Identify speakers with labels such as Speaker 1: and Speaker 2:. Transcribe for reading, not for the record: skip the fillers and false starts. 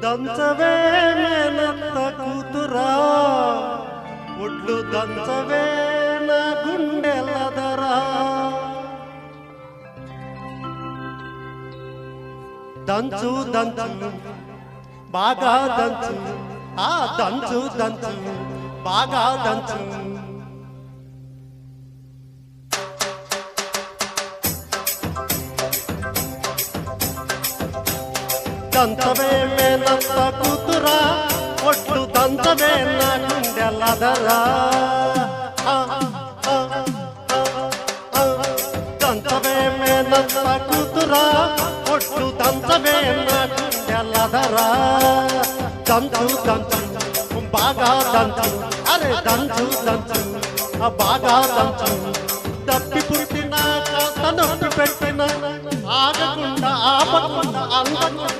Speaker 1: దంచవే మేనత్త కూతురా ఒడ్లు దంచవే నా గుండెలదరా దంచు దంచు బాగా దంచు ఆ దంచు దంచు బాగా దంచు దంచవే మేనత్త కూతురా ఒట్లు దంచవే నా గుండెలదరా దంచవే మేనత్త కూతురా ఒట్లు దంచవే నా గుండెలదరా దంచు దంచు బాగా దంచు అరే దంచు దంచు బాగా దంచు తప్పి పుట్టిన కాస్త నొప్పి పెట్టిన ఆగకుండా ఆపకుండా అందకుండా